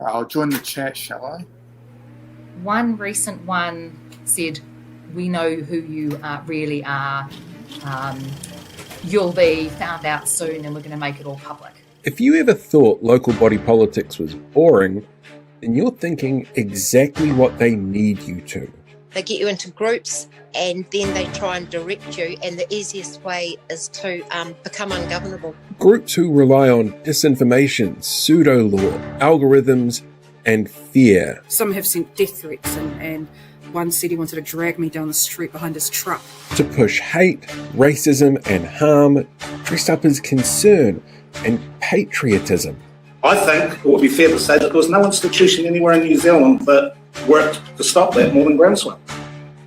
I'll join the chat, shall I? One recent one said, "We know who you really are. You'll be found out soon and we're going to make it all public." If you ever thought local body politics was boring, then you're thinking exactly what they need you to. They get you into groups and then they try and direct you, and the easiest way is to become ungovernable. Groups who rely on disinformation, pseudo-law, algorithms, and fear. Some have sent death threats, and one said he wanted to drag me down the street behind his truck. To push hate, racism, and harm, dressed up as concern and patriotism. I think it would be fair to say that there was no institution anywhere in New Zealand that worked to stop that more than Groundswell.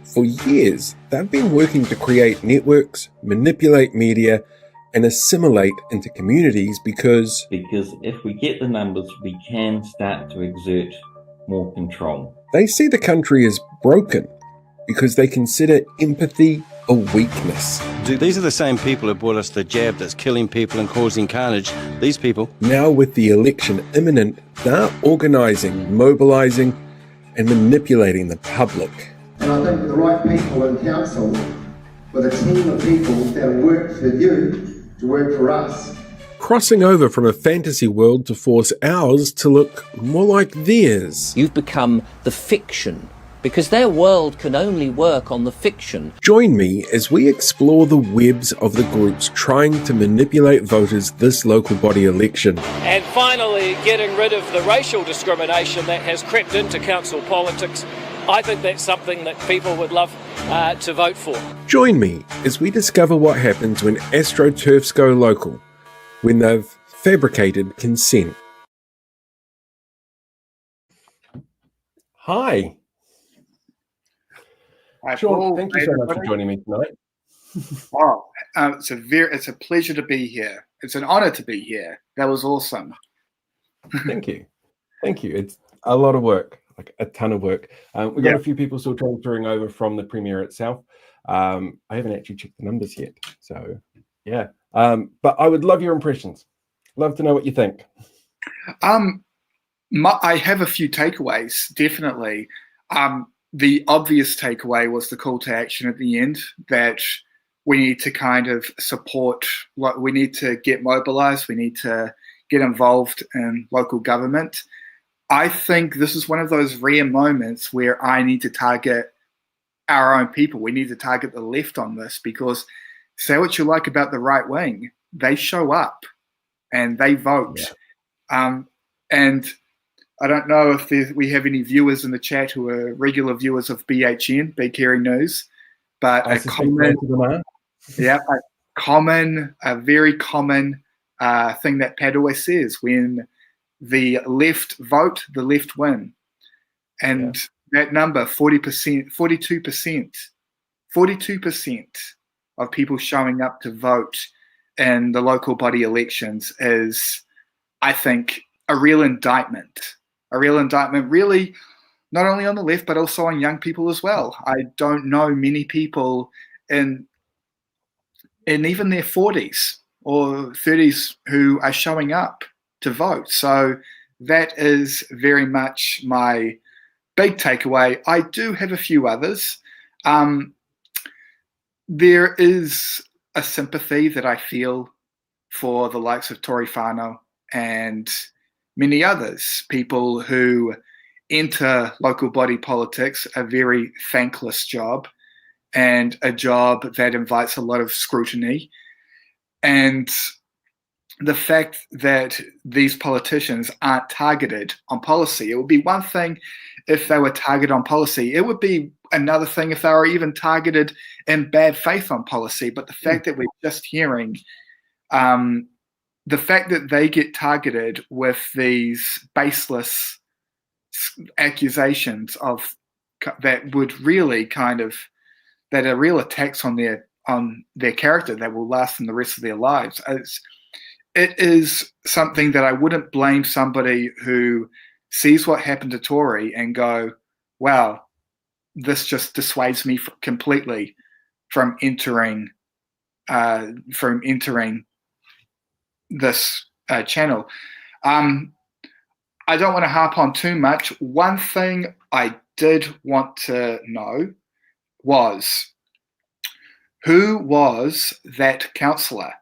For years, they've been working to create networks, manipulate media, and assimilate into communities because if we get the numbers, we can start to exert more control. They see the country as broken because they consider empathy a weakness. These are the same people who brought us the jab that's killing people and causing carnage. These people. Now with the election imminent, they're organising, mobilising and manipulating the public. And I think with the right people in council, with a team of people that work for you to work for us. Crossing over from a fantasy world to force ours to look more like theirs. You've become the fiction, because their world can only work on the fiction. Join me as we explore the webs of the groups trying to manipulate voters this local body election. And finally, getting rid of the racial discrimination that has crept into council politics. I think that's something that people would love to vote for. Join me as we discover what happens when astroturfs go local, when they've fabricated consent. Hi. Hi, Sean, Paul. thank you so much for joining me tonight. Wow, it's a pleasure to be here. It's an honor to be here. That was awesome. Thank you. It's a lot of work, like a ton of work. We've got a few people still transferring over from the premiere itself. I haven't actually checked the numbers yet, so yeah. But I would love your impressions. Love to know what you think. I have a few takeaways, definitely. The obvious takeaway was the call to action at the end, that we need to kind of support, we need to get mobilized, we need to get involved in local government. I think this is one of those rare moments where I need to target our own people. We need to target the left on this, because say what you like about the right wing, they show up and they vote. Yeah. And I don't know if we have any viewers in the chat who are regular viewers of BHN, Big Hearing News, but a very common thing that Pat always says: when the left vote, the left win. And that number, 40%, 42% of people showing up to vote in the local body elections is, I think, a real indictment. A real indictment, really, not only on the left, but also on young people as well. I don't know many people in even their 40s or 30s who are showing up to vote. So that is very much my big takeaway. I do have a few others. There is a sympathy that I feel for the likes of Tory Whanau and many others, people who enter local body politics, a very thankless job and a job that invites a lot of scrutiny. And the fact that these politicians aren't targeted on policy, it would be one thing if they were targeted on policy. It would be another thing if they were even targeted in bad faith on policy. But the fact that we're just hearing the fact that they get targeted with these baseless accusations of that would really that are real attacks on their character that will last them the rest of their lives. It is something that I wouldn't blame somebody who sees what happened to Tory and go, wow, this just dissuades me completely from entering this channel. I don't want to harp on too much. One thing I did want to know was, who was that councillor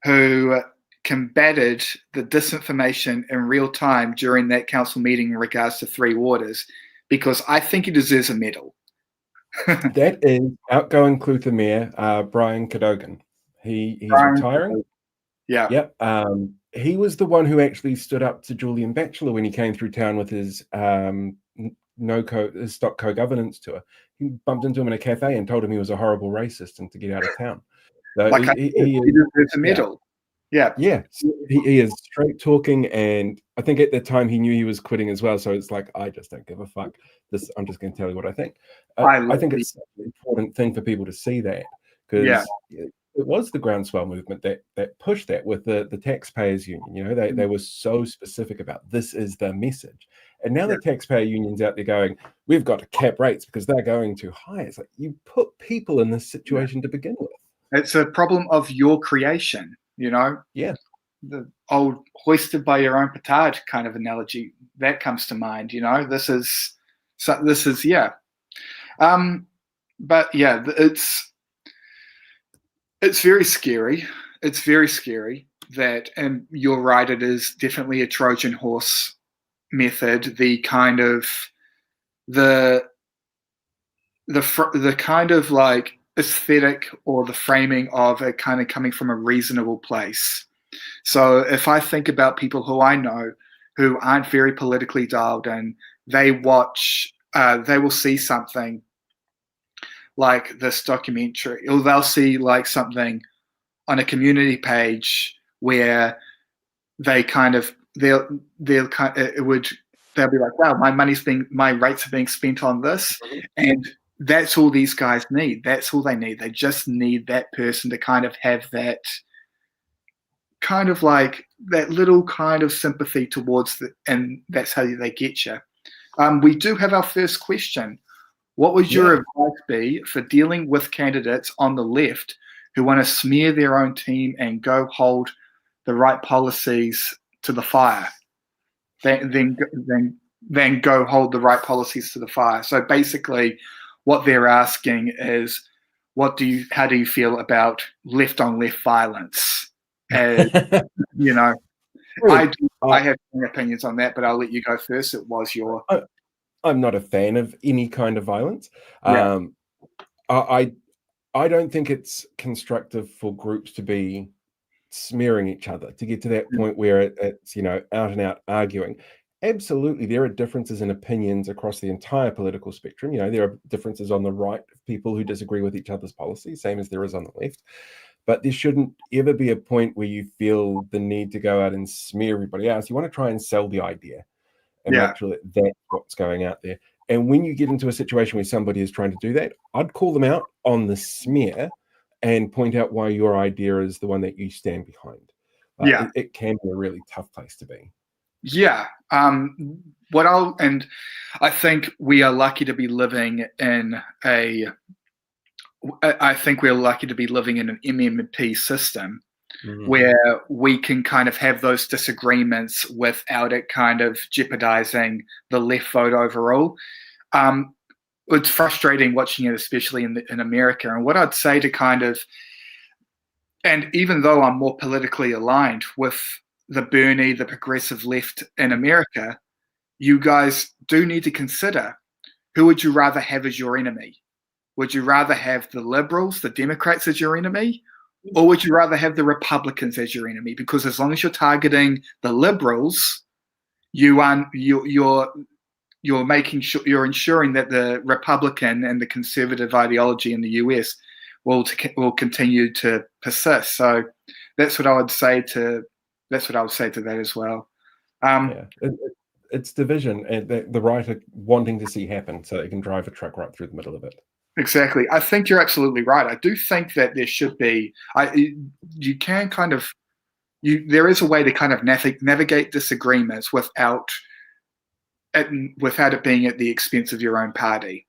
who combated the disinformation in real time during that council meeting in regards to Three Waters? Because I think he deserves a medal. That is outgoing Clutha Mayor, Brian Cadogan. He's retiring. Yeah. Yep. He was the one who actually stood up to Julian Batchelor when he came through town with his his Stop Co-Governance tour. He bumped into him in a cafe and told him he was a horrible racist and to get out of town. So like he deserves a medal. Yeah. Yeah. He is straight talking, and I think at the time he knew he was quitting as well. So it's like, I just don't give a fuck. I'm just going to tell you what I think. I think it's an important thing for people to see that, because it was the groundswell movement that pushed that with the taxpayers union. You know, they were so specific about this is the message. And now the taxpayer union's out there going, we've got to cap rates because they're going too high. It's like, you put people in this situation to begin with. It's a problem of your creation, you know? Yeah. The old hoisted by your own petard kind of analogy that comes to mind, you know? This is yeah. But yeah, it's very scary. It's very scary that, and you're right, it is definitely a Trojan horse method. The kind of the kind of like aesthetic or the framing of it kind of coming from a reasonable place. So if I think about people who I know who aren't very politically dialed in, they watch, they will see something like this documentary, or they'll see like something on a community page where they kind of they'll be like, wow, my rates are being spent on this, and that's all these guys need. That's all they need. They just need that person to kind of have that kind of like that little kind of sympathy towards and that's how they get you. We do have our first question. What would your advice be for dealing with candidates on the left who want to smear their own team and go hold the right policies to the fire? Then go hold the right policies to the fire. So basically, what they're asking is, how do you feel about left on left violence? You know, I have opinions on that, but I'll let you go first. It was your. I'm not a fan of any kind of violence. Yeah. I don't think it's constructive for groups to be smearing each other to get to that point where it's, you know, out and out arguing. Absolutely, there are differences in opinions across the entire political spectrum. You know, there are differences on the right of people who disagree with each other's policies, same as there is on the left. But there shouldn't ever be a point where you feel the need to go out and smear everybody else. You want to try and sell the idea and make sure that that's what's going out there. And when you get into a situation where somebody is trying to do that, I'd call them out on the smear and point out why your idea is the one that you stand behind. It can be a really tough place to be. Yeah. I think we are lucky to be living in an MMP system where we can kind of have those disagreements without it kind of jeopardizing the left vote overall. It's frustrating watching it, especially in America. And what I'd say to kind of, and even though I'm more politically aligned with the Bernie, the progressive left in America, you guys do need to consider, who would you rather have as your enemy? Would you rather have the liberals, the Democrats as your enemy? Or would you rather have the Republicans as your enemy? Because as long as you're targeting the liberals, you're making sure, you're ensuring that the Republican and the conservative ideology in the US will continue to persist. So that's what I would say to that as well. It's division, and the right are wanting to see happen so they can drive a truck right through the middle of it. Exactly. I think you're absolutely right. I do think that there should be, you can kind of, there is a way to kind of navigate disagreements without it being at the expense of your own party.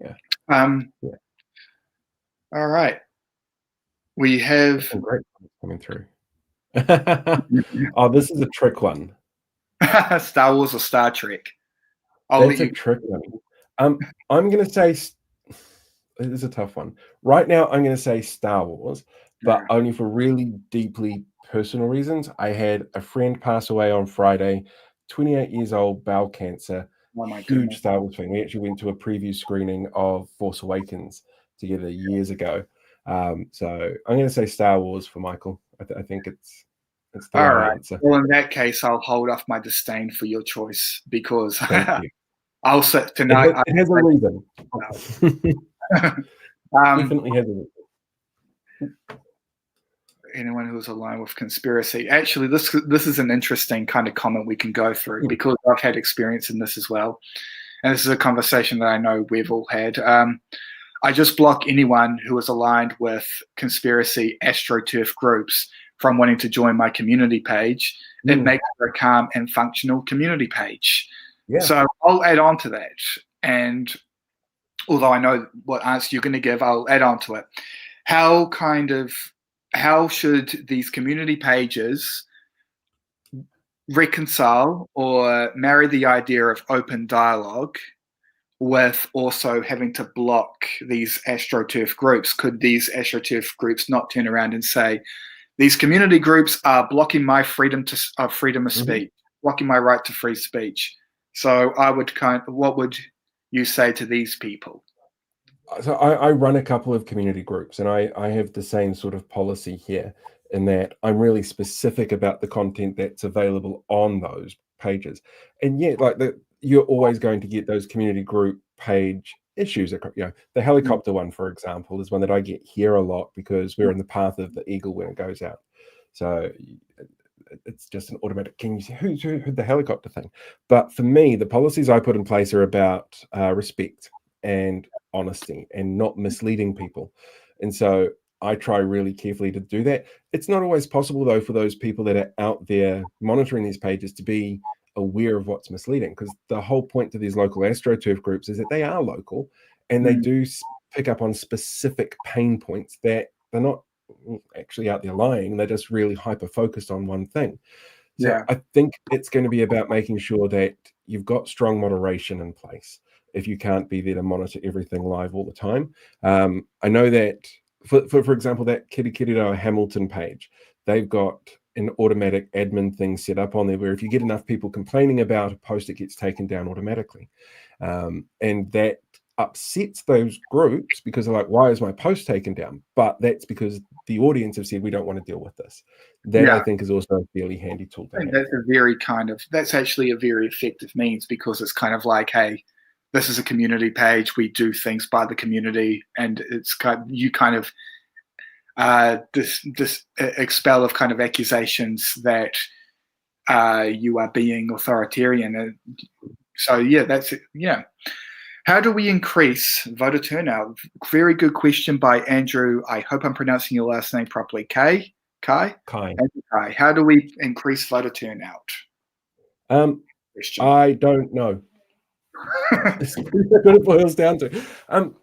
Yeah. All right. We have some great coming through. Oh, this is a trick one. Star Wars or Star Trek? That's a trick one. I'm going to say, this is a tough one. Right now, I'm going to say Star Wars, but only for really deeply personal reasons. I had a friend pass away on Friday, 28 years old, bowel cancer, huge Star Wars fan. We actually went to a preview screening of Force Awakens together years ago. So I'm going to say Star Wars for Michael. I think it's the right answer. Well, in that case, I'll hold off my disdain for your choice because Thank you. I'll sit tonight. It has a reason. Definitely has a reason. Anyone who's aligned with conspiracy. Actually, this is an interesting kind of comment we can go through because I've had experience in this as well. And this is a conversation that I know we've all had. I just block anyone who is aligned with conspiracy astroturf groups from wanting to join my community page. It makes it a calm and functional community page. Yeah. So I'll add on to that. And although I know what answer you're going to give, I'll add on to it. How should these community pages reconcile or marry the idea of open dialogue with also having to block these astroturf groups? Could these astroturf groups not turn around and say, these community groups are blocking my freedom of speech, blocking my right to free speech? So what would you say to these people? So I run a couple of community groups, and I have the same sort of policy here in that I'm really specific about the content that's available on those pages. And yet, you're always going to get those community group page issues. The helicopter one, for example, is one that I get here a lot because we're in the path of the eagle when it goes out. So it's just an automatic, can you see who the helicopter thing? But for me, the policies I put in place are about respect and honesty and not misleading people. And so I try really carefully to do that. It's not always possible, though, for those people that are out there monitoring these pages to be aware of what's misleading, because the whole point to these local astroturf groups is that they are local and they do pick up on specific pain points that they're not actually out there lying. They're just really hyper-focused on one thing. So I think it's going to be about making sure that you've got strong moderation in place if you can't be there to monitor everything live all the time. I know that, for example, that Kirikiriroa Hamilton page, they've got an automatic admin thing set up on there where if you get enough people complaining about a post, it gets taken down automatically. And that upsets those groups because they're like, why is my post taken down? But that's because the audience have said, we don't want to deal with this. That I think is also a fairly handy tool to have. That's actually a very effective means, because it's kind of like, hey, this is a community page. We do things by the community, and it's you kind of this expel of kind of accusations that you are being authoritarian. So that's it. Yeah. How do we increase voter turnout? Very good question by Andrew. I hope I'm pronouncing your last name properly. Kai. How do we increase voter turnout? I don't know. That's what it boils down to.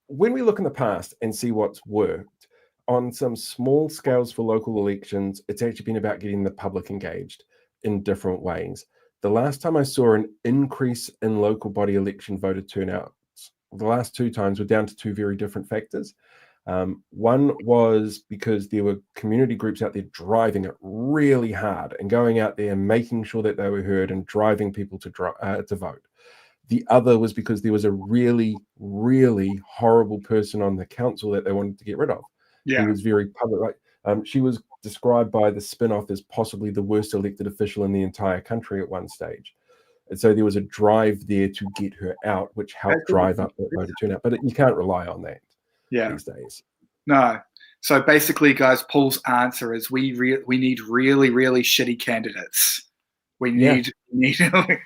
When we look in the past and see what's worked on some small scales for local elections, it's actually been about getting the public engaged in different ways. The last time I saw an increase in local body election voter turnouts, the last two times, were down to two very different factors. One was because there were community groups out there driving it really hard and going out there and making sure that they were heard and driving people to vote. The other was because there was a really, really horrible person on the council that they wanted to get rid of. Yeah. He was very public. She was described by the spin-off as possibly the worst elected official in the entire country at one stage. And so there was a drive there to get her out, which helped drive up that voter turnout. But you can't rely on that these days. No. So basically, guys, Paul's answer is we need really, really shitty candidates. We need our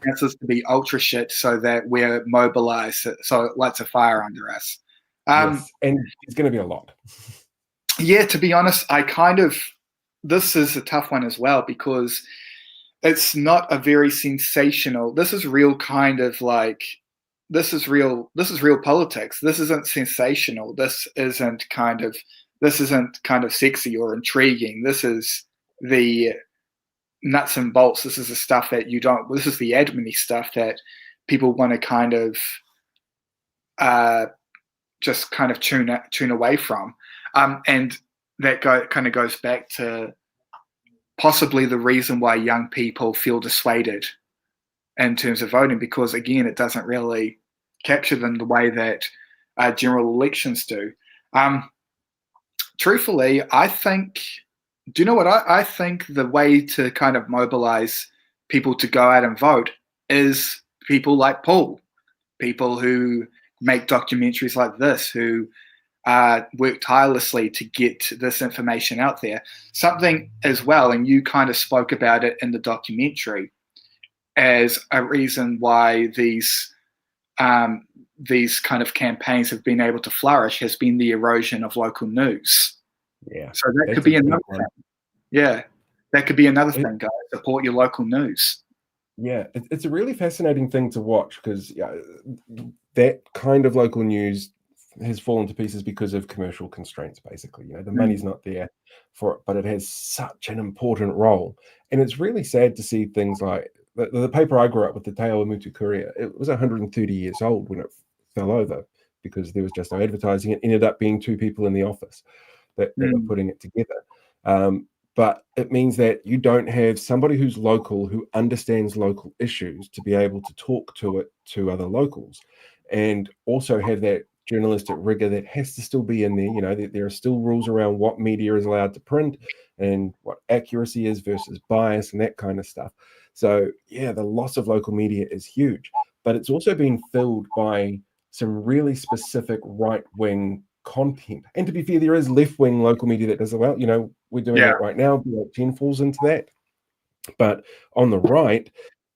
answers to be ultra shit so that we're mobilized, so it lights a fire under us. Yes. And it's going to be a lot. Yeah, to be honest, this is a tough one as well, because it's not a very sensational. This is real politics. This isn't sensational. This isn't kind of sexy or intriguing. This is the nuts and bolts. This is the stuff that you don't. This is the admin-y stuff that people want to kind of just kind of tune away from, and that kind of goes back to possibly the reason why young people feel dissuaded in terms of voting, because again, it doesn't really capture them the way that general elections do. Truthfully, I think. Do you know what I think? The way to kind of mobilize people to go out and vote is people like Paul, people who make documentaries like this, who work tirelessly to get this information out there. Something as well, and you kind of spoke about it in the documentary as a reason why these kind of campaigns have been able to flourish, has been the erosion of local news. Yeah. So that could be another thing. Yeah, that could be another thing, guys. Support your local news. Yeah, it's a really fascinating thing to watch, because that kind of local news has fallen to pieces because of commercial constraints, basically. The money's not there for it, but it has such an important role. And it's really sad to see things like the paper I grew up with, the Te Awamutu Courier. It was 130 years old when it fell over because there was just no advertising. It ended up being 2 people in the office that were putting it together. But it means that you don't have somebody who's local, who understands local issues, to be able to talk to it to other locals, and also have that journalistic rigor that has to still be in there. There are still rules around what media is allowed to print and what accuracy is versus bias and that kind of stuff. So yeah, the loss of local media is huge, but it's also been filled by some really specific right-wing content. And to be fair, there is left-wing local media that does it well. We're doing that right now. 10 falls into that. But on the right,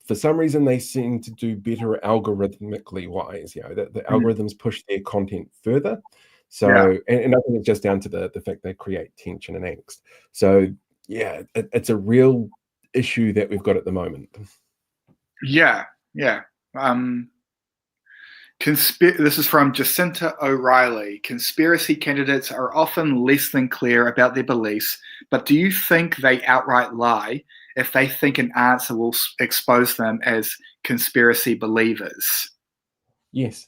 for some reason, they seem to do better algorithmically wise. The algorithms push their content further. So, and I think it's just down to the fact they create tension and angst. So yeah, it's a real issue that we've got at the moment. Yeah. This is from Jacinda O'Reilly. Conspiracy candidates are often less than clear about their beliefs, but do you think they outright lie if they think an answer will expose them as conspiracy believers? Yes.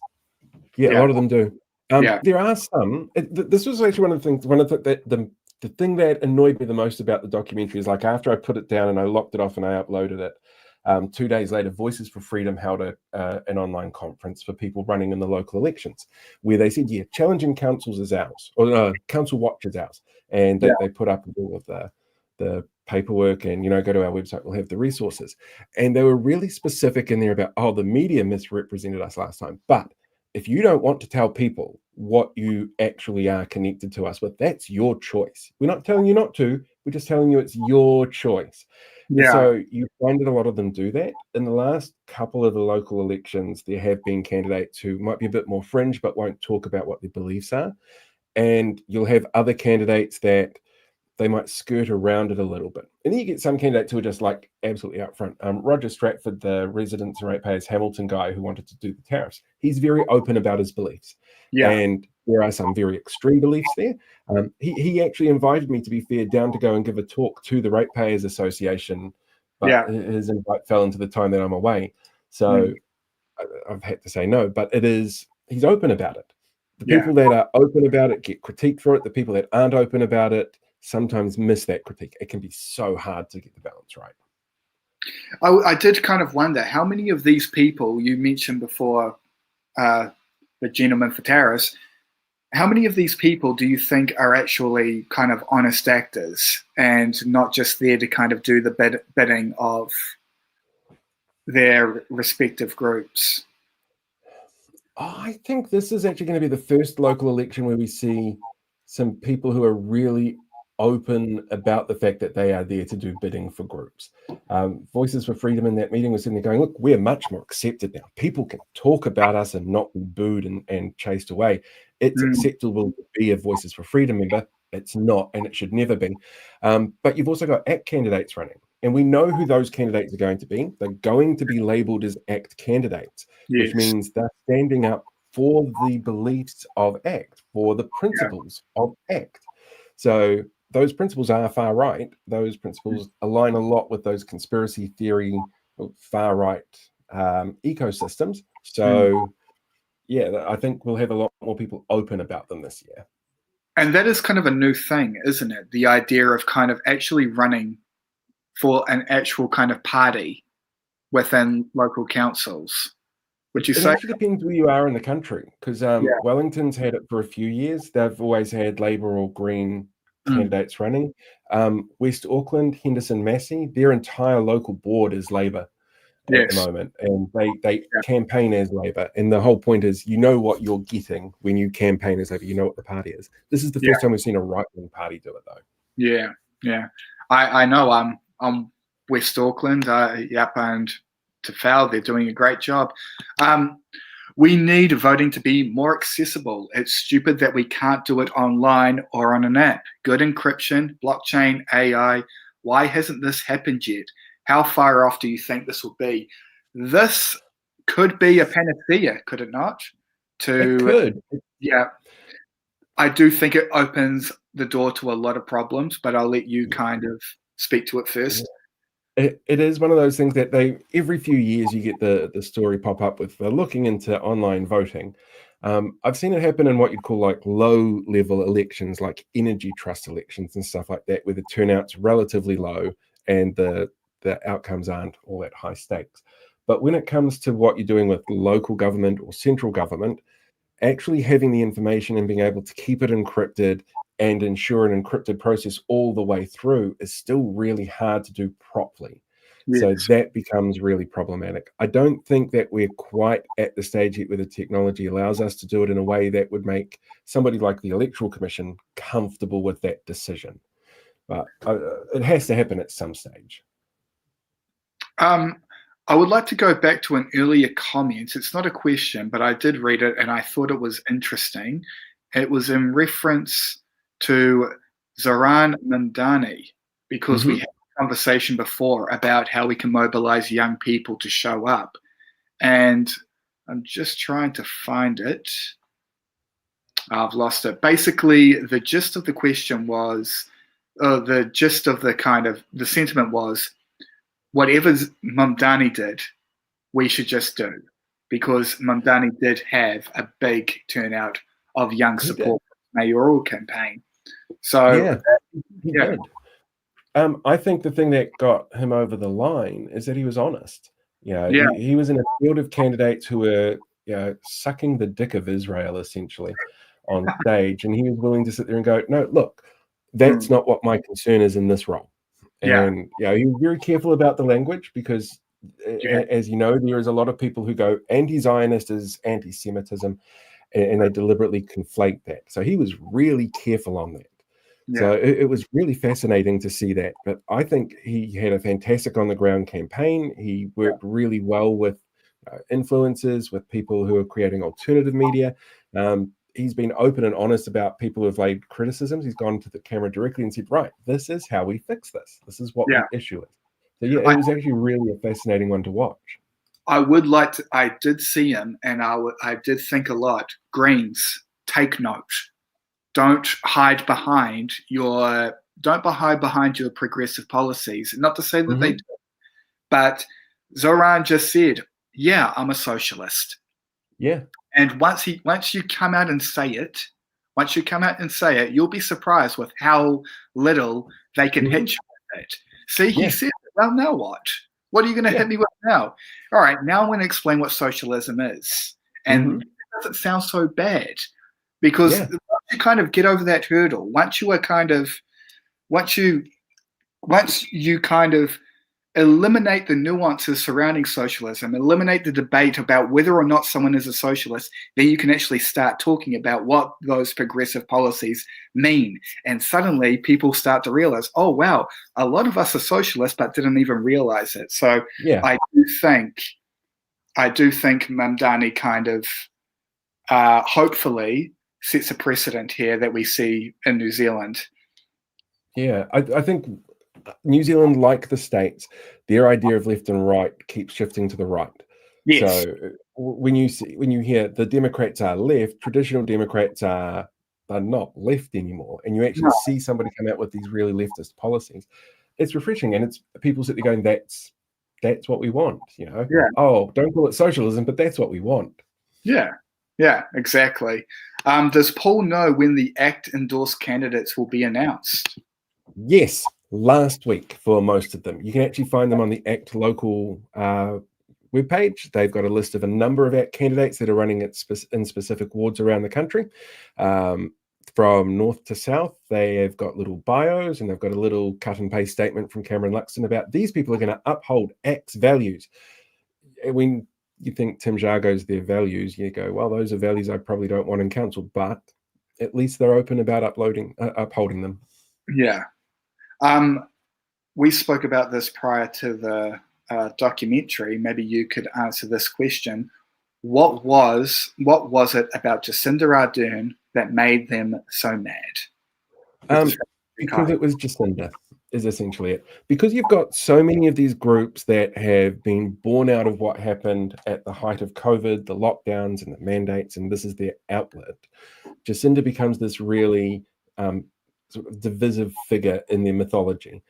Yeah, a lot of them do. There are some. This was actually one of the things. The thing that annoyed me the most about the documentary is, like, after I put it down and I locked it off and I uploaded it, 2 days later, Voices for Freedom held an online conference for people running in the local elections, where they said, challenging councils is ours, or council watch is ours. And they put up all of the paperwork, and, go to our website, we'll have the resources. And they were really specific in there about, the media misrepresented us last time. But if you don't want to tell people what you actually are connected to us with, that's your choice. We're not telling you not to, we're just telling you it's your choice. Yeah. So you find that a lot of them do that. In the last couple of the local elections, there have been candidates who might be a bit more fringe, but won't talk about what their beliefs are. And you'll have other candidates that they might skirt around it a little bit. And then you get some candidates who are just like absolutely upfront. Roger Stratford, the Residents and Ratepayers Hamilton guy who wanted to do the tariffs, he's very open about his beliefs. Yeah. And there are some very extreme beliefs there. He actually invited me, to be fair, down to go and give a talk to the Ratepayers Association, but his invite fell into the time that I'm away. So I've had to say no, but he's open about it. The people that are open about it get critiqued for it. The people that aren't open about it sometimes miss that critique. It can be so hard to get the balance right. I did kind of wonder how many of these people you mentioned before, the gentleman for tariffs, how many of these people do you think are actually kind of honest actors and not just there to kind of do the bidding of their respective groups? I think this is actually going to be the first local election where we see some people who are really open about the fact that they are there to do bidding for groups. Voices for Freedom in that meeting was sitting there going, look, we're much more accepted now. People can talk about us and not be booed and chased away. It's acceptable to be a Voices for Freedom member. It's not, and it should never be. But you've also got ACT candidates running. And we know who those candidates are going to be. They're going to be labelled as ACT candidates, which means they're standing up for the beliefs of ACT, for the principles of ACT. So those principles are far right. Those principles align a lot with those conspiracy theory, far right ecosystems. So, yeah, I think we'll have a lot more people open about them this year. And that is kind of a new thing, isn't it? The idea of kind of actually running for an actual kind of party within local councils. Would you say? It actually depends where you are in the country, because Wellington's had it for a few years. They've always had Labour or Green candidates running. West Auckland, Henderson Massey, their entire local board is Labour at the moment, and they campaign as Labour. And the whole point is, you know what you're getting when you campaign as Labour. You know what the party is. This is the first time we've seen a right-wing party do it, though. Yeah. I know. I'm West Auckland. And to FAL, they're doing a great job. We need voting to be more accessible. It's stupid that we can't do it online or on an app. Good encryption, blockchain, AI. Why hasn't this happened yet? How far off do you think this will be? This could be a panacea, could it not? It could. Yeah. I do think it opens the door to a lot of problems, but I'll let you kind of speak to it first. It is one of those things that every few years you get the story pop up with looking into online voting. I've seen it happen in what you'd call like low level elections, like energy trust elections and stuff like that, where the turnout's relatively low and the outcomes aren't all that high stakes. But when it comes to what you're doing with local government or central government, actually having the information and being able to keep it encrypted and ensure an encrypted process all the way through is still really hard to do properly. So that becomes really problematic. I don't think that we're quite at the stage yet where the technology allows us to do it in a way that would make somebody like the Electoral Commission comfortable with that decision. But it has to happen at some stage. I would like to go back to an earlier comment. It's not a question, but I did read it and I thought it was interesting. It was in reference to Zoran Mamdani, because we had a conversation before about how we can mobilize young people to show up. And I'm just trying to find it. I've lost it. Basically, the gist of the question was, the gist of the sentiment was, whatever Mamdani did, we should just do, because Mamdani did have a big turnout of young support for the mayoral campaign. So he did. I think the thing that got him over the line is that he was honest. He was in a field of candidates who were sucking the dick of Israel essentially on stage, and he was willing to sit there and go, no, look, that's not what my concern is in this role. And he was very careful about the language, because as you know, there is a lot of people who go anti-Zionist as anti-Semitism, and they deliberately conflate that. So he was really careful on that. So it was really fascinating to see that. But I think he had a fantastic on the ground campaign. He worked really well with influencers, with people who are creating alternative media. He's been open and honest about people who have laid criticisms. He's gone to the camera directly and said, right, this is how we fix this. This is what the issue is. So it was actually really a fascinating one to watch. I did see him, and I did think a lot. Greens, take note. Don't hide behind your progressive policies. Not to say that they do, but Zoran just said, yeah, I'm a socialist. Yeah. And once you come out and say it, you'll be surprised with how little they can hit you with it. See, he said, well, now what? What are you going to hit me with now? All right, now I'm going to explain what socialism is. And it doesn't sound so bad, because once you kind of get over that hurdle, once you kind of eliminate the nuances surrounding socialism, eliminate the debate about whether or not someone is a socialist, then you can actually start talking about what those progressive policies mean. And suddenly people start to realize, oh, wow, a lot of us are socialists but didn't even realize it. So I do think Mamdani kind of hopefully sets a precedent here that we see in New Zealand. Yeah, I think New Zealand, like the States, their idea of left and right keeps shifting to the right. Yes. So when you hear the Democrats are left, traditional Democrats are they're not left anymore, and you actually see somebody come out with these really leftist policies. It's refreshing, and it's people sit there going, that's what we want, Yeah. Oh, don't call it socialism, but that's what we want. Yeah, exactly. Does Paul know when the ACT endorsed candidates will be announced? Yes, last week for most of them. You can actually find them on the ACT local webpage. They've got a list of a number of ACT candidates that are running in specific wards around the country. From north to south, they have got little bios, and they've got a little cut and paste statement from Cameron Luxon about these people are going to uphold ACT's values. When you think Tim Jargo's their values, you go, well, those are values I probably don't want in council, but at least they're open about upholding them. Yeah. We spoke about this prior to the documentary. Maybe you could answer this question. What was it about Jacinda Ardern that made them so mad? Because it was Jacinda, is essentially it. Because you've got so many of these groups that have been born out of what happened at the height of COVID, the lockdowns and the mandates, and this is their outlet. Jacinda becomes this really sort of divisive figure in their mythology.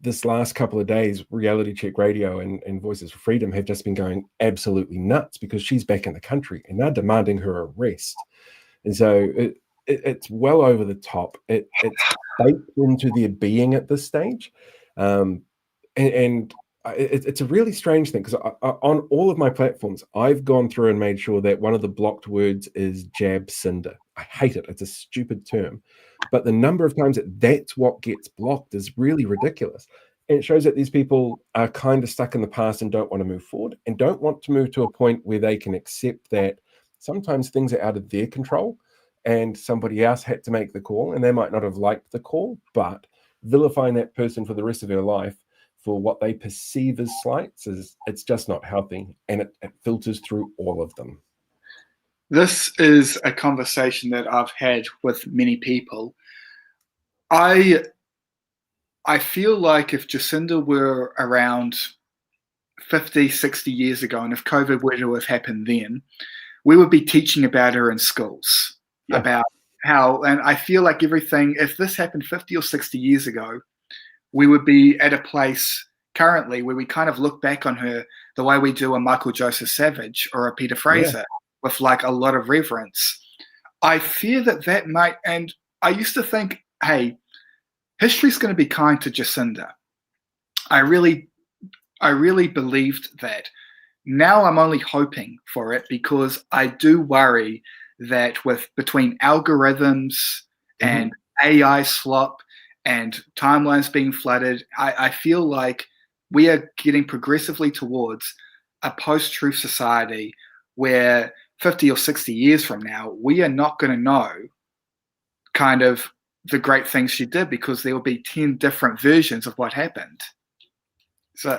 This last couple of days, Reality Check Radio and Voices for Freedom have just been going absolutely nuts because she's back in the country and they're demanding her arrest. And so it's well over the top. It's baked into their being at this stage. It's a really strange thing because on all of my platforms, I've gone through and made sure that one of the blocked words is Jacinda. I hate it. It's a stupid term. But the number of times that's what gets blocked is really ridiculous. And it shows that these people are kind of stuck in the past and don't want to move forward and don't want to move to a point where they can accept that sometimes things are out of their control and somebody else had to make the call and they might not have liked the call, but vilifying that person for the rest of their life for what they perceive as slights it's just not healthy, and it filters through all of them. This is a conversation that I've had with many people. I feel like if Jacinda were around 50, 60 years ago, and if COVID were to have happened then, we would be teaching about her in schools, about how, and I feel like everything, if this happened 50 or 60 years ago, we would be at a place currently where we kind of look back on her the way we do a Michael Joseph Savage or a Peter Fraser with like a lot of reverence. I fear that might, and I used to think, hey, history's going to be kind to Jacinda. I really believed that. Now I'm only hoping for it because I do worry that between algorithms and AI slop and timelines being flooded, I feel like we are getting progressively towards a post-truth society where 50 or 60 years from now, we are not going to know kind of the great things she did because there will be 10 different versions of what happened. So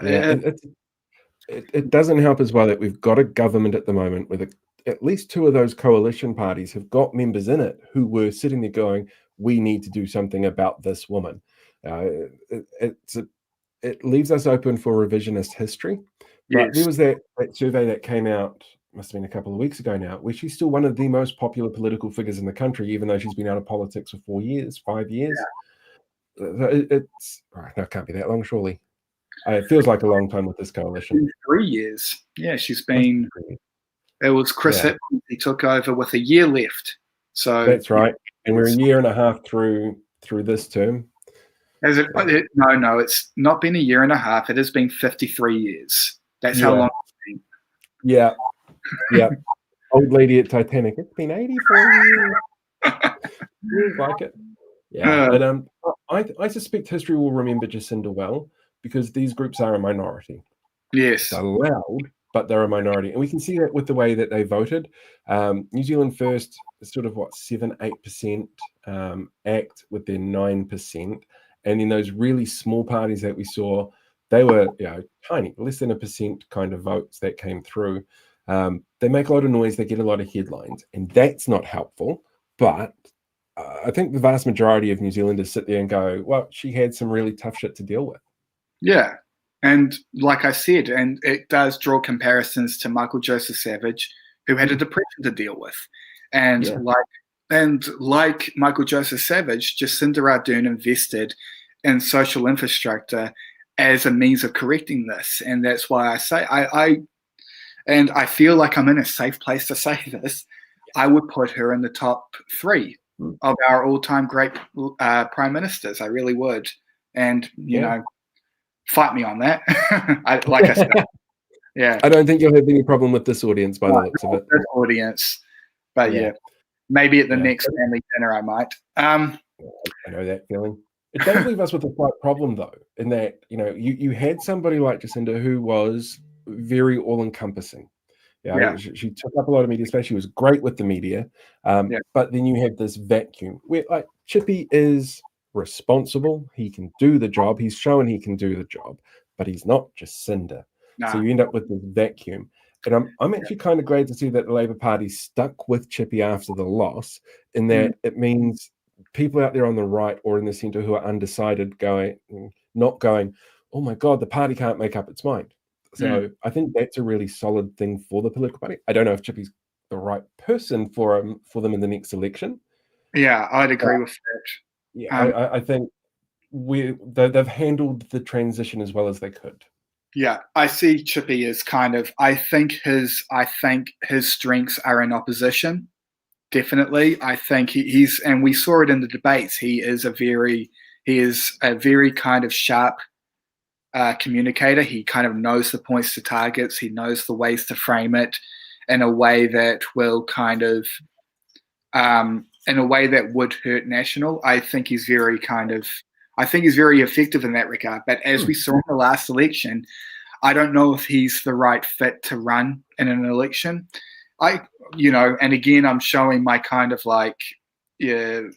it doesn't help as well that we've got a government at the moment with at least two of those coalition parties have got members in it who were sitting there going, we need to do something about this woman. It leaves us open for revisionist history. But there was that survey that came out, must have been a couple of weeks ago now, where she's still one of the most popular political figures in the country, even though she's been out of politics for 5 years. It's no, it can't be that long, surely. It feels like a long time with this coalition. 3 years. Yeah, she's been. It was Chris Hipkins, he took over with a year left. So that's right, and we're a year and a half through this term. Has it? No, it's not been a year and a half. It has been 53 years. That's how long it's been. Yeah. Old lady at Titanic. It's been 84 years. Feels like it. Yeah, but I suspect history will remember Jacinda well because these groups are a minority. Yes, they're loud, but they're a minority, and we can see that with the way that they voted. New Zealand First is sort of 7-8% ACT with their 9%, and then those really small parties that we saw, they were tiny, less than 1% kind of votes that came through. They make a lot of noise, they get a lot of headlines, and that's not helpful. But I think the vast majority of New Zealanders sit there and go, well, she had some really tough shit to deal with. Yeah. And like I said, and it does draw comparisons to Michael Joseph Savage, who had a depression to deal with. And like and like Michael Joseph Savage, Jacinda Ardern invested in social infrastructure as a means of correcting this. And that's why I say I feel like I'm in a safe place to say this. I would put her in the top 3 of our all-time great prime ministers. I really would. And, you know, fight me on that. Like I said, yeah. I don't think you'll have any problem with this audience by the looks of it. This audience. But yeah, maybe at the next family dinner I might. I know that feeling. It does leave us with a slight problem, though, in that, you know, you had somebody like Jacinda who was very all-encompassing. She took up a lot of media space. She was great with the media. But then you have this vacuum where, like, Chippy is responsible. He can do the job. He's shown he can do the job, but he's not Jacinda. So you end up with this vacuum. And I'm actually kind of glad to see that the Labour Party stuck with Chippy after the loss, in that it means people out there on the right or in the centre who are undecided not going, oh my God, the party can't make up its mind. So I think that's a really solid thing for the political party. I don't know if Chippy's the right person for them in the next election. Yeah, I'd agree with that. Yeah, I think they've handled the transition as well as they could. Yeah, I see Chippy as kind of. I think his strengths are in opposition. Definitely, I think he's, and we saw it in the debates. He is a very kind of sharp communicator. He kind of knows the points to targets. He knows the ways to frame it in a way that will kind of, in a way that would hurt National. I think he's very effective in that regard. But as we saw in the last election, I don't know if he's the right fit to run in an election. And again, I'm showing my kind of like,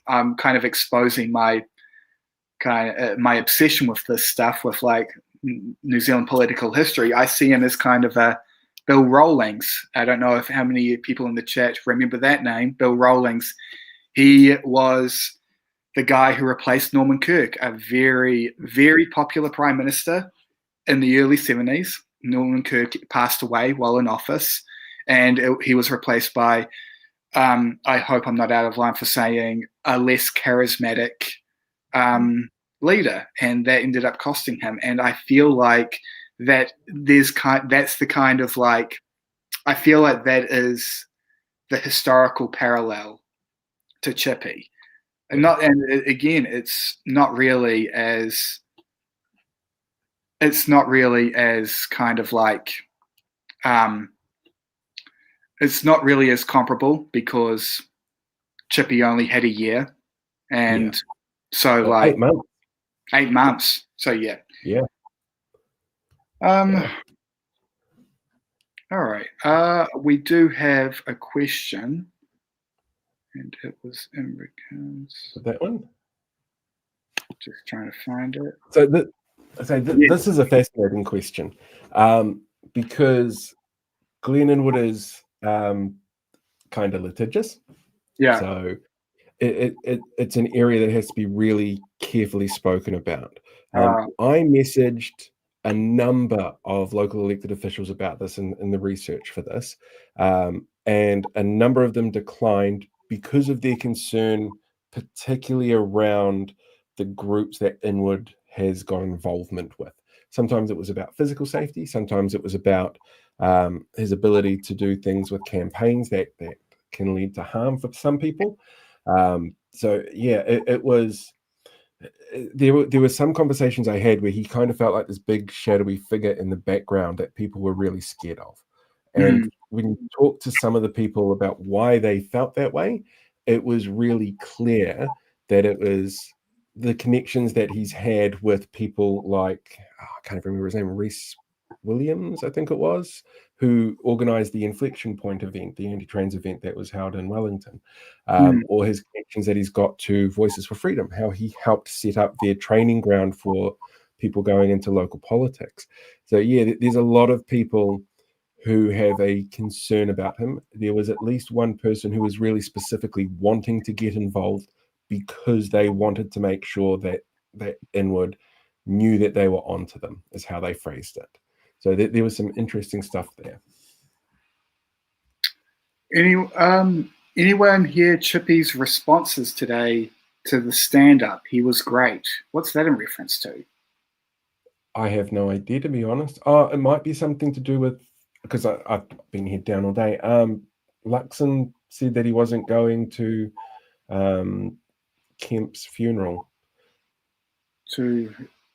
I'm kind of exposing my my obsession with this stuff, with like New Zealand political history. I see him as kind of a Bill Rawlings. I don't know how many people in the chat remember that name, Bill Rawlings. He was the guy who replaced Norman Kirk, a very, very popular prime minister in the early 70s. Norman Kirk passed away while in office, and he was replaced by, I hope I'm not out of line for saying, a less charismatic leader, and that ended up costing him. And I feel like that that's the kind of like, I feel like that is the historical parallel to Chippy. And again, it's not really as kind of like, it's not really as comparable because Chippy only had a year, and so like 8 months. So yeah. All right. We do have a question, and it was in regards. That one. Just trying to find it. So this is a fascinating question, because Glenn Inwood is kind of litigious. Yeah. So it's an area that has to be really carefully spoken about. I messaged a number of local elected officials about this in the research for this, and a number of them declined because of their concern, particularly around the groups that Inwood has got involvement with. Sometimes it was about physical safety. Sometimes it was about his ability to do things with campaigns that can lead to harm for some people. So yeah, it was. There were some conversations I had where he kind of felt like this big shadowy figure in the background that people were really scared of. And when you talk to some of the people about why they felt that way, it was really clear that it was the connections that he's had with people like, I can't remember his name, Reese Williams, I think it was, who organized the Inflection Point event, the anti-trans event that was held in Wellington, or his connections that he's got to Voices for Freedom, how he helped set up their training ground for people going into local politics. So yeah, there's a lot of people who have a concern about him. There was at least one person who was really specifically wanting to get involved because they wanted to make sure that Inwood knew that they were onto them, is how they phrased it. So there was some interesting stuff there. anyone hear Chippy's responses today to the stand-up? He was great. What's that in reference to? I have no idea, to be honest. Oh, it might be something to do with, because I've been head down all day. Luxon said that he wasn't going to Kemp's funeral. Oh,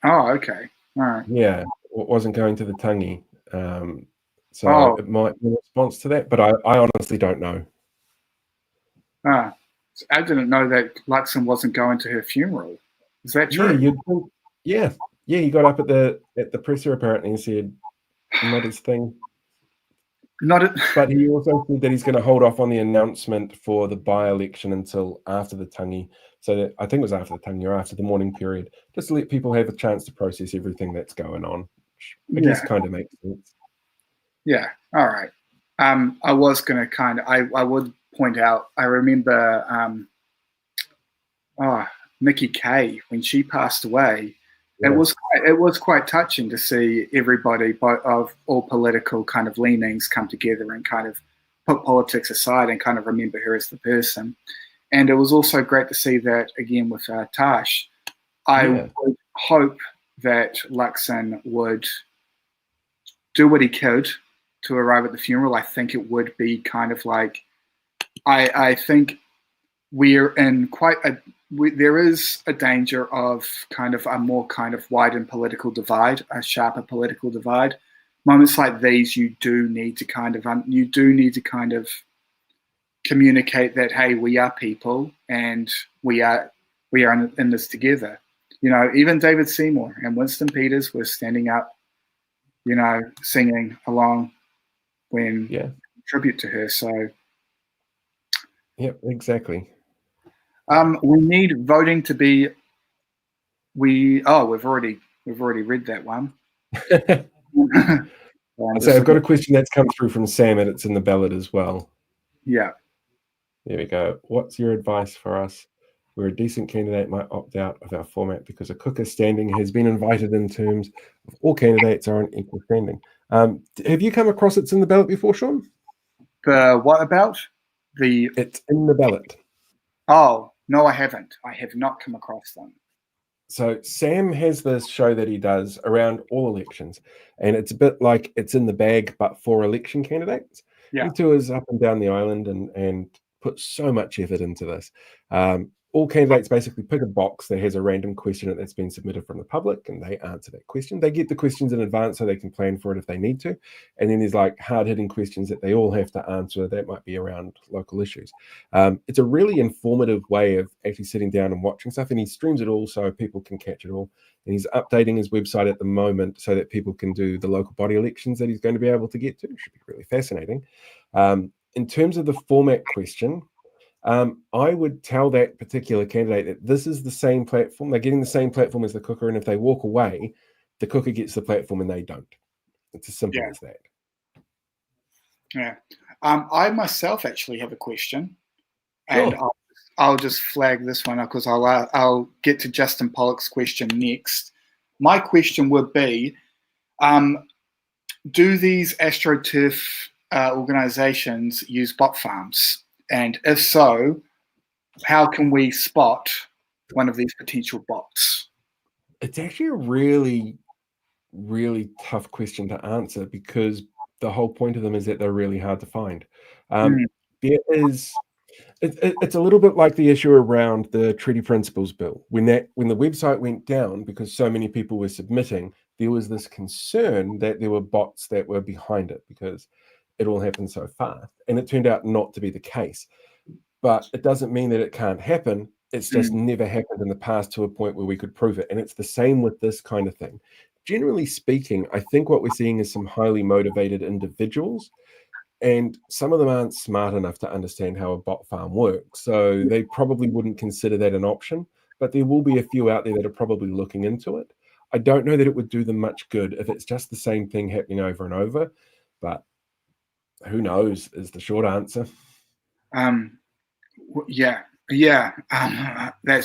okay. All right. Yeah, wasn't going to the tangi. So it might be a response to that, but I honestly don't know. I didn't know that Luxon wasn't going to her funeral. Is that true? Yeah, he got up at the presser apparently and said, not his thing. But he also said that he's going to hold off on the announcement for the by-election until after the tangi. So that, I think it was after the tangi or after the morning period, just to let people have a chance to process everything that's going on. Which I guess kind of makes sense. Yeah. All right. I was going to I would point out, I remember Nikki Kay, when she passed away, it was quite touching to see everybody of all political kind of leanings come together and kind of put politics aside and kind of remember her as the person. And it was also great to see that again with Tash. I would hope that Luxon would do what he could to arrive at the funeral. I think it would be kind of like, I think we're in there is a danger of kind of a more kind of widened political divide, a sharper political divide. Moments like these, you do need to kind of communicate that, hey, we are people and we are in this together. You know, even David Seymour and Winston Peters were standing up, you know, singing along when tribute to her. So, yep, exactly. We need voting to be. We've already read that one. So I've got a question that's come through from Sam, and it's in the ballot as well. Yeah. There we go. What's your advice for us where a decent candidate might opt out of our format because a cooker standing has been invited in terms of all candidates are on equal standing? Have you come across it's in the ballot before, Sean? The what about? It's in the ballot. Oh, no, I haven't. I have not come across them. So Sam has this show that he does around all elections, and it's a bit like It's in the Bag, but for election candidates. Yeah. He tours up and down the island and puts so much effort into this. All candidates basically pick a box that has a random question that's been submitted from the public, and they answer that question. They get the questions in advance so they can plan for it if they need to. And then there's like hard-hitting questions that they all have to answer that might be around local issues. It's a really informative way of actually sitting down and watching stuff, and he streams it all so people can catch it all. And he's updating his website at the moment so that people can do the local body elections that he's going to be able to get to. It should be really fascinating. In terms of the format question, I would tell that particular candidate that this is the same platform. They're getting the same platform as the cooker, and if they walk away, the cooker gets the platform and they don't. It's as simple as that. Yeah. I myself actually have a question, Sure. and I'll just flag this one because I'll get to Justin Pollock's question next. My question would be, do these astroturf organizations use bot farms? And if so, how can we spot one of these potential bots? It's actually a really, really tough question to answer because the whole point of them is that they're really hard to find. It's a little bit like the issue around the Treaty Principles Bill. When the website went down because so many people were submitting, there was this concern that there were bots that were behind it because it all happened so fast. And it turned out not to be the case. But it doesn't mean that it can't happen. It's just never happened in the past to a point where we could prove it. And it's the same with this kind of thing. Generally speaking, I think what we're seeing is some highly motivated individuals, and some of them aren't smart enough to understand how a bot farm works. So they probably wouldn't consider that an option, but there will be a few out there that are probably looking into it. I don't know that it would do them much good if it's just the same thing happening over and over, but who knows is the short answer. That's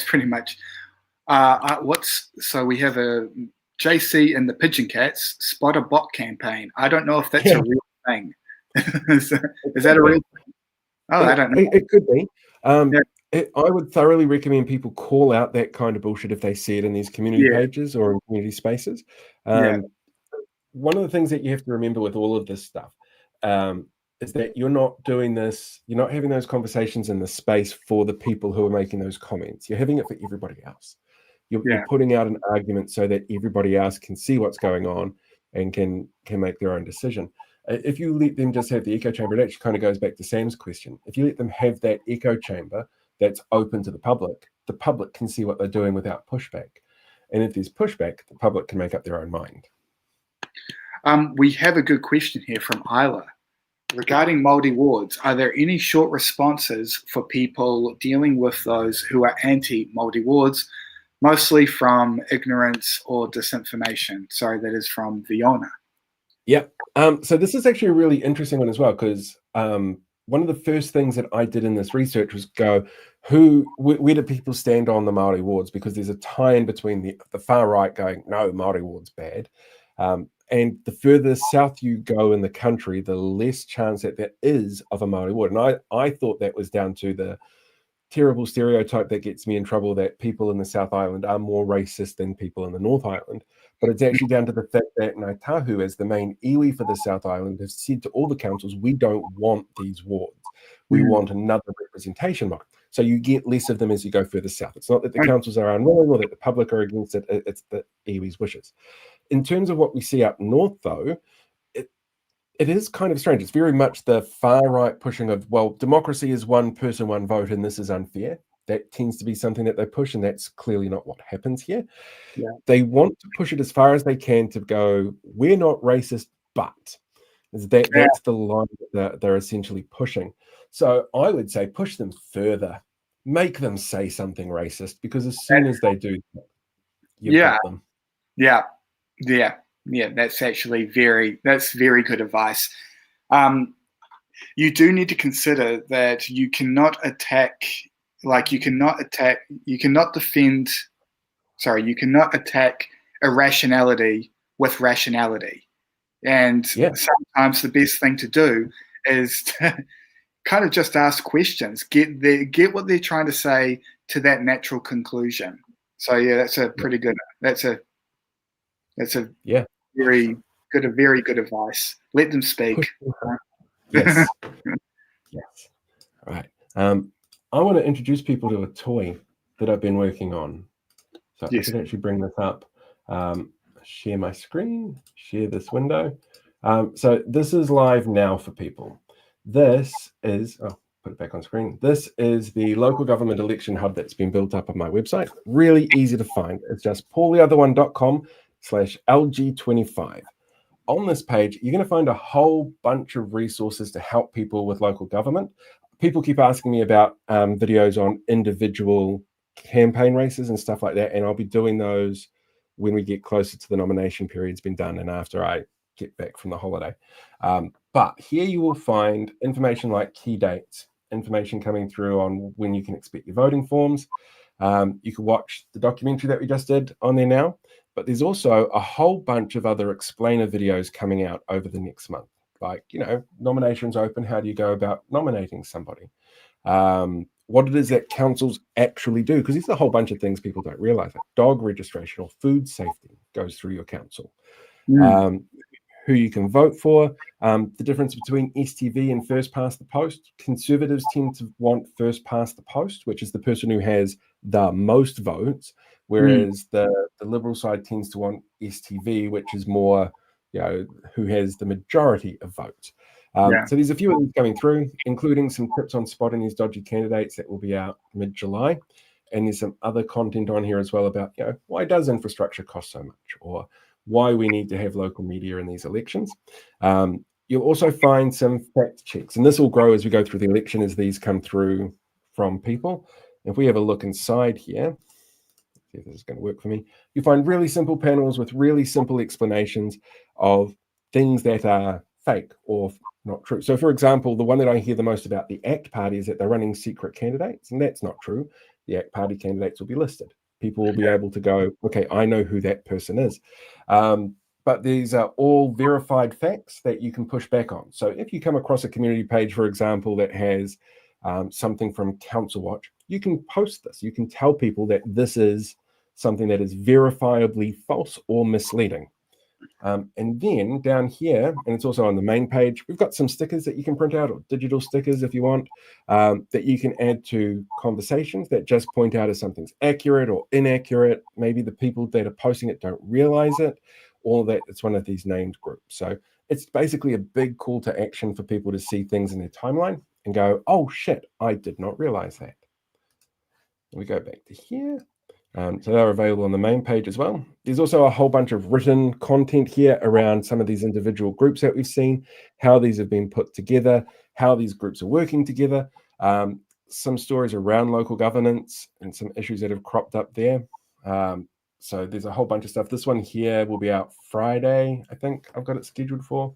pretty much so we have a JC and the Pigeon Cats spot a bot campaign. I don't know if that's a real thing. Is that a real thing? Oh, I don't know. It could be. Yeah. I would thoroughly recommend people call out that kind of bullshit if they see it in these community pages or in community spaces. One of the things that you have to remember with all of this stuff is that you're not doing this, you're not having those conversations in the space for the people who are making those comments. You're having it for everybody else. You're putting out an argument so that everybody else can see what's going on and can make their own decision. If you let them just have the echo chamber, it actually kind of goes back to Sam's question. If you let them have that echo chamber that's open to the public can see what they're doing without pushback. And if there's pushback, the public can make up their own mind. We have a good question here from Isla. Regarding Māori wards, are there any short responses for people dealing with those who are anti-Māori wards, mostly from ignorance or disinformation? Sorry, that is from Viona. Yep. So this is actually a really interesting one as well, because one of the first things that I did in this research was go, where do people stand on the Māori wards? Because there's a tie-in between the far right going, no, Māori wards bad. And the further south you go in the country, the less chance that there is of a Māori ward. And I thought that was down to the terrible stereotype that gets me in trouble that people in the South Island are more racist than people in the North Island. But it's actually down to the fact that Ngāi Tahu, as the main iwi for the South Island, has said to all the councils, we don't want these wards. We want another representation model. So you get less of them as you go further south. It's not that the councils are unwilling or that the public are against it. It's the iwi's wishes. In terms of what we see up north, though, it is kind of strange. It's very much the far right pushing of, well, democracy is one person, one vote, and this is unfair. That tends to be something that they push, and that's clearly not what happens here. Yeah. They want to push it as far as they can to go, we're not racist, but that's the line that they're essentially pushing. So I would say push them further, make them say something racist, because as soon as they do, you've got them. Yeah, that's actually very good advice. You do need to consider that you cannot attack irrationality with rationality. And sometimes the best thing to do is to kind of just ask questions, get what they're trying to say to that natural conclusion. So yeah, that's a pretty good. That's a very good advice. Let them speak. Yes. Yes. All right. I want to introduce people to a toy that I've been working on. So I could actually bring this up. Share my screen. Share this window. So this is live now for people. This is put it back on screen. This is the local government election hub that's been built up on my website. Really easy to find. It's just paultheotherone.com/LG25. On this page, you're going to find a whole bunch of resources to help people with local government. People keep asking me about videos on individual campaign races and stuff like that, and I'll be doing those when we get closer to the nomination period's been done and after I get back from the holiday. But here you will find information like key dates, information coming through on when you can expect your voting forms. You can watch the documentary that we just did on there now, but there's also a whole bunch of other explainer videos coming out over the next month. Like, nominations open, how do you go about nominating somebody? What it is that councils actually do, because there's a whole bunch of things people don't realize. Like dog registration or food safety goes through your council. Who you can vote for, the difference between STV and first past the post. Conservatives tend to want first past the post, which is the person who has the most votes, whereas the Liberal side tends to want STV, which is more, who has the majority of votes. So there's a few of these coming through, including some tips on spotting these dodgy candidates that will be out mid-July. And there's some other content on here as well about, why does infrastructure cost so much, or why we need to have local media in these elections. You'll also find some fact checks, and this will grow as we go through the election as these come through from people. If we have a look inside here, see if this is going to work for me, you find really simple panels with really simple explanations of things that are fake or not true. So for example, the one that I hear the most about the ACT Party is that they're running secret candidates, and that's not true. The ACT Party candidates will be listed. People will be able to go, okay, I know who that person is. But but these are all verified facts that you can push back on. So if you come across a community page, for example, that has something from Council Watch, you can post this. You can tell people that this is something that is verifiably false or misleading. And then down here, and it's also on the main page, we've got some stickers that you can print out, or digital stickers if you want, that you can add to conversations that just point out if something's accurate or inaccurate. Maybe the people that are posting it don't realize it, or that it's one of these named groups. So it's basically a big call to action for people to see things in their timeline and go, oh shit, I did not realize that. We go back to here. So they're available on the main page as well. There's also a whole bunch of written content here around some of these individual groups that we've seen, how these have been put together, how these groups are working together, some stories around local governance and some issues that have cropped up there. So there's a whole bunch of stuff. This one here will be out Friday, I think I've got it scheduled for.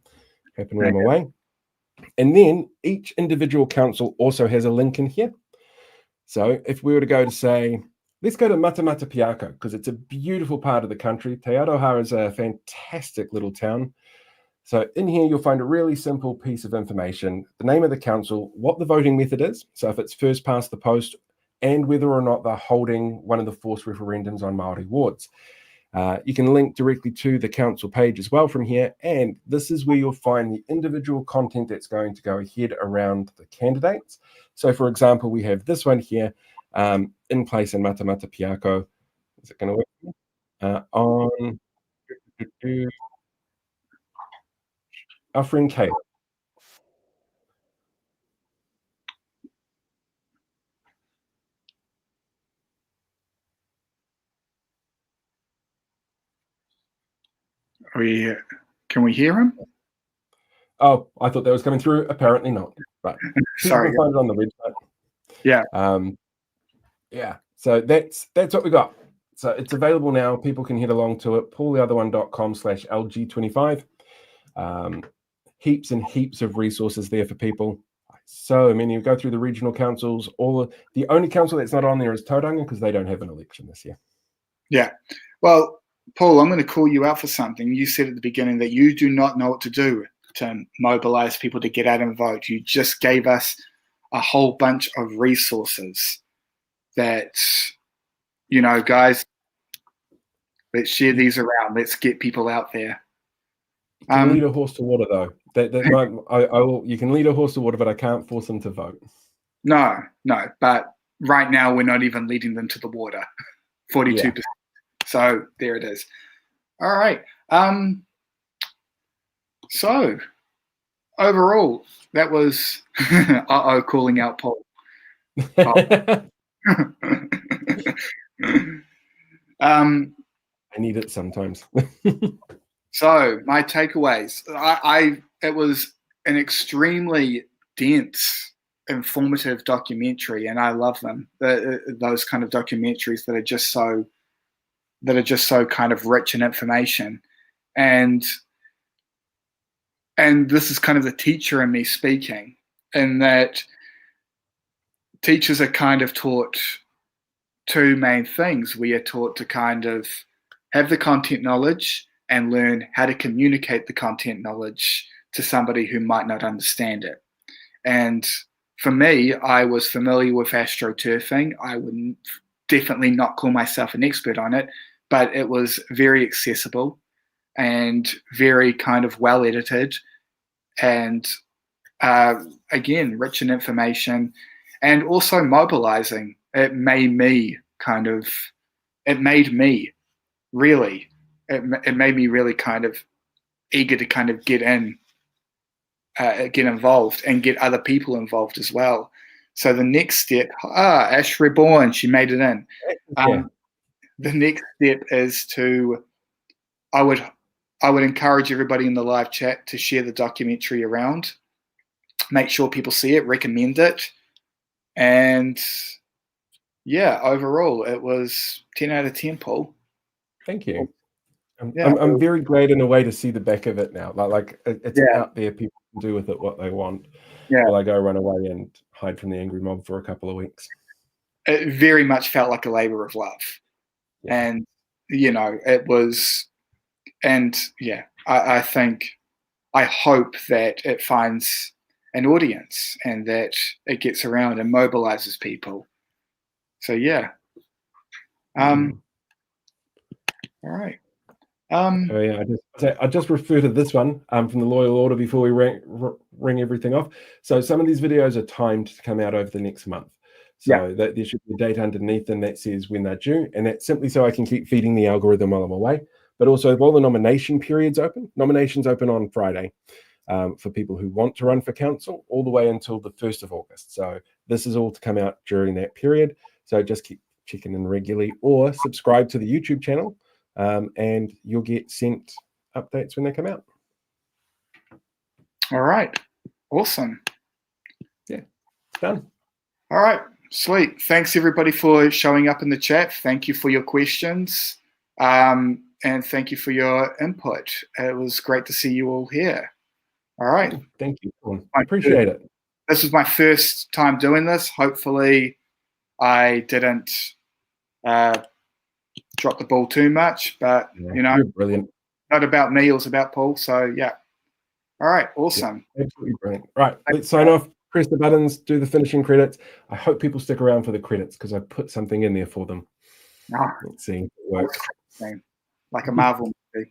Happen around my way. And then each individual council also has a link in here. So if we were to go to say, let's go to Matamatepiako, because it's a beautiful part of the country. Te Aroha is a fantastic little town. So in here, you'll find a really simple piece of information, the name of the council, what the voting method is, so if it's first past the post, and whether or not they're holding one of the forced referendums on Māori wards. You can link directly to the council page as well from here, and this is where you'll find the individual content that's going to go ahead around the candidates. So for example, we have this one here, in place in Matamatepiako. Is it going to work? On our friend Kate. Can we hear him? Oh, I thought that was coming through. Apparently not. Right. Sorry. You can find it on the website. Yeah. Yeah. So that's what we got. So it's available now. People can head along to it. paultheotherone.com/LG25. Heaps and heaps of resources there for people. So many. You go through the regional councils. The only council that's not on there is Tauranga, because they don't have an election this year. Yeah. Well, Paul, I'm going to call you out for something. You said at the beginning that you do not know what to do to mobilize people to get out and vote. You just gave us a whole bunch of resources that, guys, let's share these around. Let's get people out there. You can lead a horse to water, though. You can lead a horse to water, but I can't force them to vote. No. But right now, we're not even leading them to the water. 42%. Yeah. So there it is. All right. So overall, that was calling out Paul. I need it sometimes. So my takeaways, it was an extremely dense, informative documentary, and I love them. Those kind of documentaries that are just so kind of rich in information, and this is kind of the teacher in me speaking, in that teachers are kind of taught two main things. We are taught to kind of have the content knowledge and learn how to communicate the content knowledge to somebody who might not understand it. And for me, I was familiar with astroturfing. I would definitely not call myself an expert on it, but it was very accessible and very kind of well edited, and again, rich in information, and also mobilizing. It made me really kind of eager to kind of get involved and get other people involved as well. So the next step, Ash Reborn, she made it in. The next step is I would encourage everybody in the live chat to share the documentary around, make sure people see it, recommend it, and yeah, overall it was 10 out of 10, Paul. Thank you. I'm very glad in a way to see the back of it now. Like it's out there, people can do with it what they want. Yeah. While I go run away and hide from the angry mob for a couple of weeks. It very much felt like a labor of love. Yeah. And, it and yeah, I think, I hope that it finds an audience and that it gets around and mobilizes people. So yeah. All right. Oh yeah, I just refer to this one from the Loyal Order before we ring everything off. So some of these videos are timed to come out over the next month. So that there should be a date underneath and that says when they're due. And that's simply so I can keep feeding the algorithm while I'm away. But also while the nominations open on Friday for people who want to run for council all the way until the 1st of August. So this is all to come out during that period. So just keep checking in regularly or subscribe to the YouTube channel. And you'll get sent updates when they come out. All right. Awesome. Yeah, it's done. All right. Sweet. Thanks everybody for showing up in the chat. Thank you for your questions. And thank you for your input. It was great to see you all here. All right. Thank you. I appreciate it. This was my first time doing this. Hopefully I didn't drop the ball too much, but you know, you're brilliant. Not about me, it was about Paul. So yeah. All right, awesome. Yeah, absolutely brilliant. Right, let's sign off. Press the buttons, do the finishing credits. I hope people stick around for the credits because I put something in there for them. Let's see. It works. Like a Marvel movie.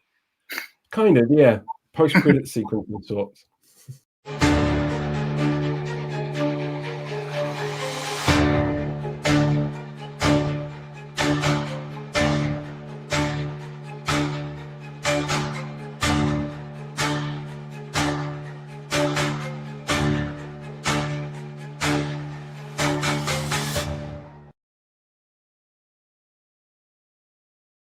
Kind of, yeah. Post-credit sequence of sorts.